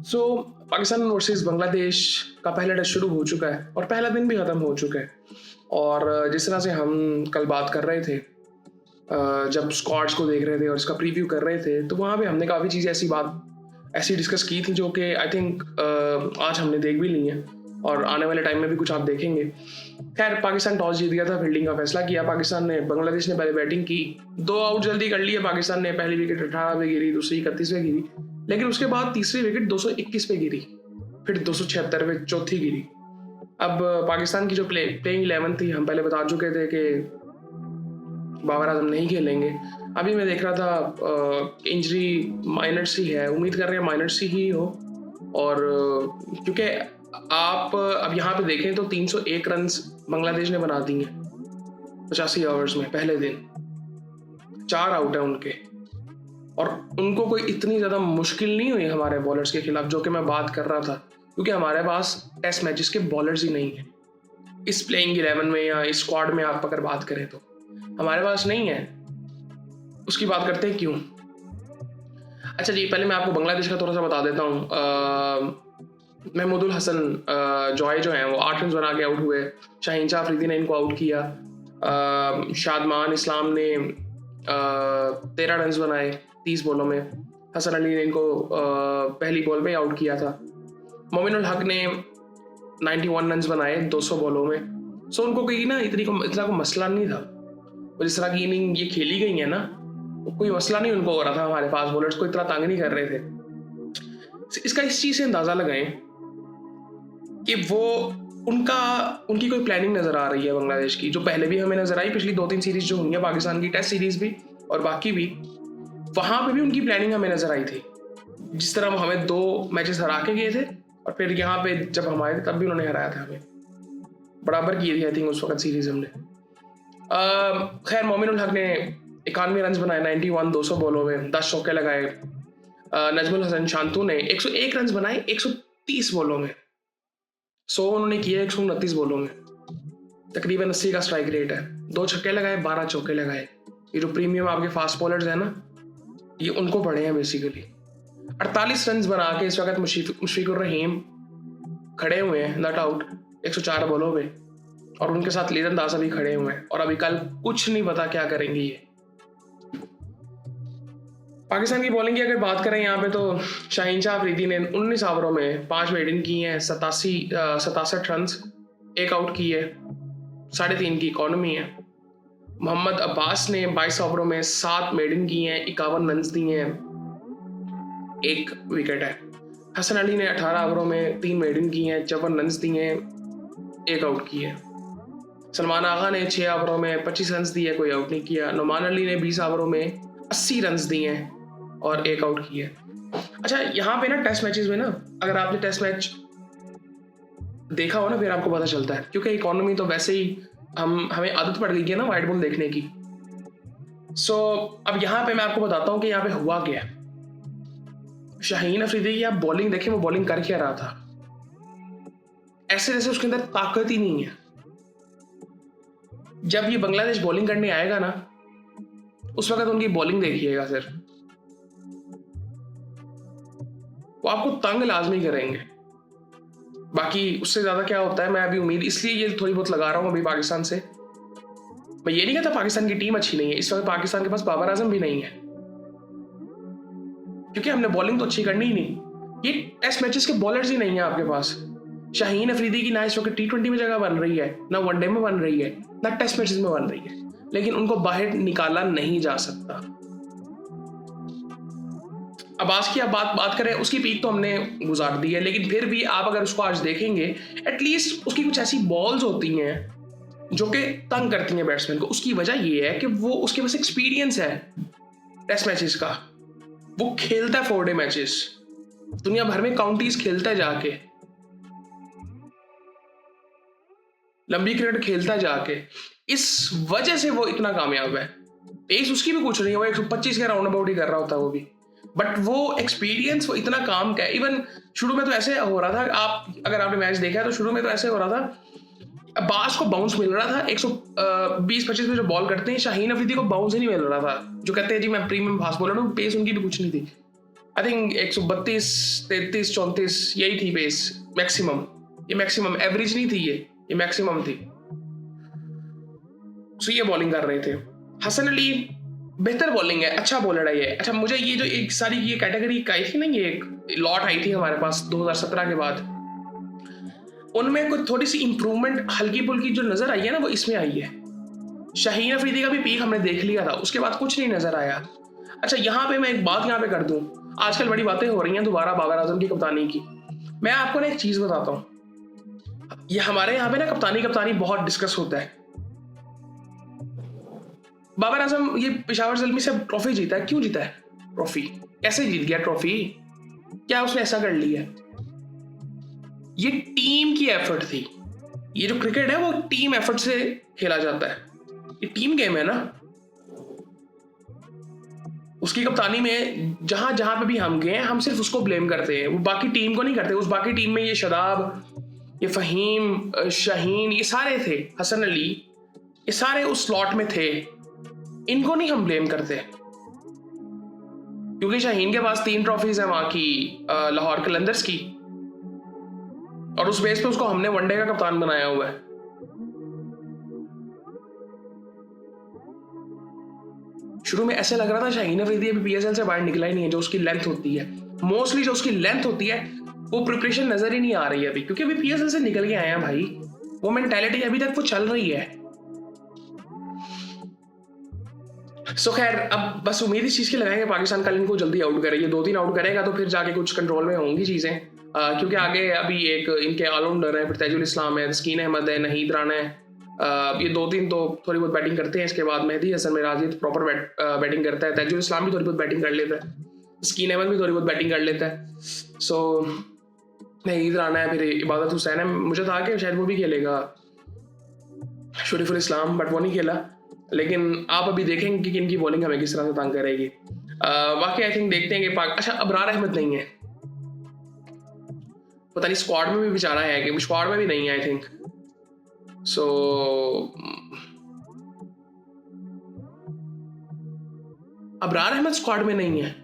सो Pakistan versus Bangladesh का पहला test शुरू हो चुका है और पहला दिन भी ख़त्म हो चुका है। और जिस तरह से हम कल बात कर रहे थे, जब स्क्वाड्स को देख रहे थे और इसका प्रीव्यू कर रहे थे, तो वहाँ पे हमने काफ़ी चीज़ें ऐसी डिस्कस की थी जो कि आई थिंक आज हमने देख भी ली हैं और आने वाले टाइम में भी कुछ आप देखेंगे। खैर, पाकिस्तान टॉस जीत गया था, फील्डिंग का फैसला किया पाकिस्तान ने। बांग्लादेश ने पहले बैटिंग की, 2 आउट जल्दी कर लिए पाकिस्तान ने। पहली विकेट 18 पे गिरी, दूसरी 31 पे गिरी, लेकिन उसके बाद तीसरी विकेट 221 पे गिरी, फिर 276 पे चौथी गिरी। अब पाकिस्तान की जो प्लेइंग 11 थी, हम पहले बता चुके थे कि बाबर आजम नहीं खेलेंगे। अभी मैं देख रहा था इंजरी माइनर सी है, उम्मीद कर रहे हैं माइनर सी ही हो। और क्योंकि आप अब यहाँ पे देखें तो 301 रन्स बांग्लादेश ने बना दिए 85 ओवर्स में पहले दिन। 4 आउट है उनके, और उनको कोई इतनी ज़्यादा मुश्किल नहीं हुई हमारे बॉलर्स के खिलाफ, जो कि मैं बात कर रहा था, क्योंकि हमारे पास टेस्ट मैचेस के बॉलर्स ही नहीं है इस प्लेइंग 11 में या इस स्क्वाड में। आप अगर बात करें तो हमारे पास नहीं है। उसकी बात करते हैं क्यों। अच्छा जी, पहले मैं आपको बांग्लादेश का थोड़ा सा बता देता हूँ। महमूदुल हसन जॉय जो हैं वो 8 रन बना के आउट हुए। शाहीन शाह अफरीदी ने इनको आउट किया। शादमान इस्लाम ने 13 रन बनाए 30 बॉलों में। हसन अली ने इनको पहली बॉल पे आउट किया था। मोमिनुल हक ने 91 रन बनाए 200 बॉलों में। सो उनको कोई ना इतना को मसला नहीं था। जिस तरह की इनिंग ये खेली गई है ना, कोई मसला नहीं उनको हो रहा था। हमारे फास्ट बॉलर्स को इतना तंग नहीं कर रहे थे। इसका इस चीज़ से अंदाज़ा लगाएं कि उनकी कोई प्लानिंग नज़र आ रही है बांग्लादेश की, जो पहले भी हमें नज़र आई। पिछली 2-3 सीरीज जो हुई है पाकिस्तान की, टेस्ट सीरीज भी और बाकी भी, वहाँ पे भी उनकी प्लानिंग हमें नज़र आई थी। जिस तरह वो हमें 2 मैचेस हरा के गए थे, और फिर यहाँ पे जब हम आए थे तब भी उन्होंने हराया था हमें। बराबर की थी आई थिंक उस वक्त सीरीज हमने। खैर, मोमिनुल हक ने 91 रन बनाए 91 200 बॉलों में, 10 चौके लगाए। नजमुल हसन शांतू ने 101 रन बनाए 130 बॉलों में। 100 उन्होंने किए 129 बॉलों में, तकरीबन 80 का स्ट्राइक रेट है। 2 छक्के लगाए, 12 चौके लगाए। ये जो प्रीमियम आपके फास्ट बॉलर्स हैं ना, ये उनको पड़े हैं बेसिकली। 48 रन बना के इस वक्त मुशफिकुर रहीम खड़े हुए हैं नॉट आउट 104 बॉलों पे, और उनके साथ लीजन दास अभी खड़े हुए हैं। और अभी कल कुछ नहीं पता क्या करेंगे ये। पाकिस्तान की बॉलिंग की अगर बात करें यहाँ पे, तो शाहीन शाह अफरीदी ने 19 ओवरों में 5 विकेट की हैं, 67 रन, 1 आउट की है, 3.5 की इकॉनमी है। मोहम्मद अब्बास ने 22 ओवरों में 7 मेडन की हैं, 51 रन दिए हैं, 1 विकेट है। हसन अली ने 18 ओवरों में 3 मेडन की हैं, 54 रन दिए हैं, 1 आउट की है। सलमान आगा ने 6 ओवरों में 25 रन दिए, कोई आउट नहीं किया। नुमान अली ने 20 ओवरों में 80 रन दिए हैं और 1 आउट किया। अच्छा, यहाँ पे ना टेस्ट मैचेस में ना, अगर आपने टेस्ट मैच देखा हो ना, फिर आपको पता चलता है, क्योंकि इकोनॉमी तो वैसे ही हमें आदत पड़ गई है ना वाइट बॉल देखने की। सो अब यहाँ पे मैं आपको बताता हूँ कि यहाँ पे हुआ क्या। शाहीन अफरीदी की आप बॉलिंग देखें, वो बॉलिंग कर क्या रहा था। ऐसे जैसे उसके अंदर ताकत ही नहीं है। जब ये बांग्लादेश बॉलिंग करने आएगा ना, उस वक्त उनकी बॉलिंग देखिएगा, सिर्फ वो आपको तंग लाजमी करेंगे। बाकी उससे ज्यादा क्या होता है, मैं अभी उम्मीद इसलिए ये थोड़ी बहुत लगा रहा हूँ अभी पाकिस्तान से। मैं ये नहीं कहता पाकिस्तान की टीम अच्छी नहीं है, इस वक्त पाकिस्तान के पास बाबर आजम भी नहीं है, क्योंकि हमने बॉलिंग तो अच्छी करनी ही नहीं। ये टेस्ट मैचेस के बॉलर्स ही नहीं है आपके पास। शाहीन अफरीदी की ना इस वक्त T20 में जगह बन रही है, ना वनडे में बन रही है, ना टेस्ट मैचेस में बन रही है, लेकिन उनको बाहर निकाला नहीं जा सकता। अब्बास की आप बात करें, उसकी पीक तो हमने गुजार दी है, लेकिन फिर भी आप अगर उसको आज देखेंगे, एटलीस्ट उसकी कुछ ऐसी बॉल्स होती हैं जो कि तंग करती हैं बैट्समैन को। उसकी वजह यह है कि वो उसके पास एक्सपीरियंस है टेस्ट मैचेस का। वो खेलता है 4 डे मैचेस, दुनिया भर में काउंटीज खेलता है, जाके लंबी क्रिकेट खेलता है जाके। इस वजह से वो इतना कामयाब है। पेस उसकी भी कुछ नहीं है, वो 125 के राउंड अबाउट ही कर रहा होता है वो भी, बट वो एक्सपीरियंस, वो इतना काम का है। इवन शुरू में तो ऐसे हो रहा था, आप अगर आपने मैच देखा है तो शुरू में तो ऐसे हो रहा था, अब्बास को बाउंस मिल रहा था 120-25 में जो बॉल करते हैं। शाहीन अफरीदी को बाउंस ही नहीं मिल रहा था, जो कहते हैं जी मैं प्रीमियम फास्ट बॉलर हूँ, पेस उनकी भी कुछ नहीं थी। आई थिंक 132, 33, 34 यही थी पेस मैक्सिमम। ये मैक्सिमम एवरेज नहीं थी, ये मैक्सिमम थी। सो ये बॉलिंग कर रहे थे। हसन अली बेहतर बॉलिंग है, अच्छा बॉलर है ये। अच्छा, मुझे ये जो एक सारी ये कैटेगरी आई थी ना, ये एक लॉट आई थी हमारे पास 2017 के बाद, उनमें कुछ थोड़ी सी इंप्रूवमेंट हल्की फुल्की जो नजर आई है ना, वो इसमें आई है। शाहीन अफरीदी का भी पीक हमने देख लिया था, उसके बाद कुछ नहीं नजर आया। अच्छा, यहाँ पे मैं एक बात यहाँ पे कर दूं, आजकल बड़ी बातें हो रही हैं दोबारा बाबर आजम की कप्तानी की। मैं आपको ना एक चीज बताता हूँ, ये हमारे यहाँ पे ना कप्तानी बहुत डिस्कस होता है। बाबर आजम ये पेशावर ज़ल्मी से ट्रॉफी जीता है, क्यों जीता है ट्रॉफी? कैसे जीत गया ट्रॉफी? क्या उसने ऐसा कर लिया? ये टीम की एफर्ट थी। ये जो क्रिकेट है वो टीम एफर्ट से खेला जाता है, ये टीम गेम है ना। उसकी कप्तानी में जहां जहां पे भी हम गए हम सिर्फ उसको ब्लेम करते हैं, वो बाकी टीम को नहीं करते। उस बाकी टीम में ये शादाब, ये फहीम, शाहीन, ये सारे थे, हसन अली, ये सारे उस स्लॉट में थे। इनको नहीं हम ब्लेम करते, क्योंकि शाहीन के पास 3 ट्रॉफीज है वहां की, लाहौर कलंदर्स की, और उस बेस पे उसको हमने वनडे का कप्तान बनाया हुआ है। शुरू में ऐसे लग रहा था शाहीन अफरीदी अभी पीएसएल से बाहर निकला ही नहीं है। जो उसकी लेंथ होती है, मोस्टली जो उसकी लेंथ होती है, वो प्रिपरेशन नजर ही नहीं आ रही है अभी, क्योंकि अभी पीएसएल से निकल के आए हैं भाई। वो मेंटालिटी अभी तक वो चल रही है। सो खैर, अब बस उम्मीद इस चीज की लगाएंगे पाकिस्तान कल इनको जल्दी आउट करे। ये 2-3 आउट करेगा तो फिर जाके कुछ कंट्रोल में होंगी चीजें, क्योंकि आगे अभी एक इनके ऑलराउंडर है, फिर तैजुल इस्लाम है, तस्कीन अहमद है, नहीद राना है। ये 2-3 तो थोड़ी बहुत बैटिंग करते हैं। इसके बाद मेहदी हसन मिराजी तो प्रॉपर बैटिंग करता है। तैजुल इस्लाम भी थोड़ी बहुत बैटिंग कर लेता है। तस्कीन अहमद भी थोड़ी बहुत बैटिंग कर लेता है। सो नहीद राना है, फिर इबादत हुसैन है। मुझे था कि शायद वो भी खेलेगा, शरीफुल इस्लाम, बट वो नहीं खेला। लेकिन आप अभी देखेंगे कि इनकी बॉलिंग हमें किस तरह से तंग करेगी। बाकी आई थिंक देखते हैं कि अच्छा, अबरार अहमद नहीं है, पता नहीं स्क्वाड में भी बेचारा है कि स्क्वाड में भी नहीं है I think. So Abrar Ahmed squad में नहीं है,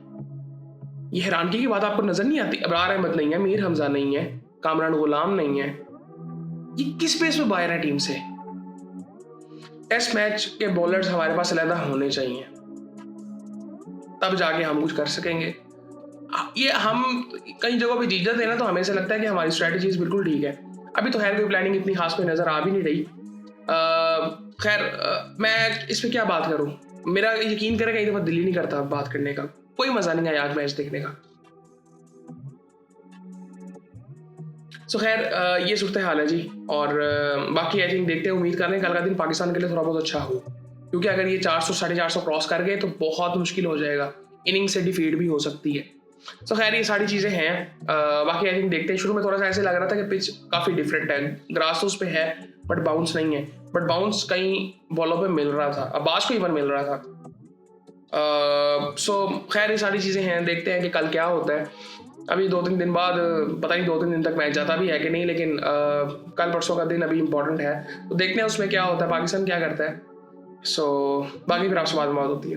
ये हैरानगी की बात आपको नजर नहीं आती? अबरार अहमद नहीं है, मीर हमजा नहीं है, कामरान गुलाम नहीं है, ये किस बेस पे बाहर है टीम से? टेस्ट मैच के बॉलर्स हमारे पास अलहदा होने चाहिए, तब जाके हम कुछ कर सकेंगे। ये हम कई जगहों पे जीत जाते हैं ना, तो हमें ऐसा लगता है कि हमारी स्ट्रेटजीज बिल्कुल ठीक है। अभी तो खैर कोई प्लानिंग इतनी खास कोई नजर आ भी नहीं रही। खैर मैं इस पर क्या बात करूं, मेरा यकीन करें कई दफा दिल ही नहीं करता बात करने का, कोई मजा नहीं आया आज मैच देखने का। सो खैर ये सूरत हाल है जी। और बाकी आई थिंक देखते हैं, उम्मीद कर रहे हैं कल का दिन पाकिस्तान के लिए थोड़ा बहुत अच्छा हो, क्योंकि अगर ये 400 450 क्रॉस कर गए तो बहुत मुश्किल हो जाएगा, इनिंग से डिफीट भी हो सकती है। सो खैर ये सारी चीज़ें हैं। बाकी आई थिंक देखते हैं। शुरू में थोड़ा सा ऐसे लग रहा था कि पिच काफ़ी डिफरेंट है, ग्रास तो उस पर है बट बाउंस नहीं है, बट बाउंस कई बॉलों पे मिल रहा था, अब्बास को इवन मिल रहा था। सो खैर ये सारी चीज़ें हैं, देखते हैं कि कल क्या होता है। अभी 2-3 दिन बाद, पता नहीं 2-3 दिन तक मैच जाता भी है कि नहीं, लेकिन कल परसों का दिन अभी इंपॉर्टेंट है, तो देखते हैं उसमें क्या होता है, पाकिस्तान क्या करता है। सो बाकी फिर आपसे बात होती है।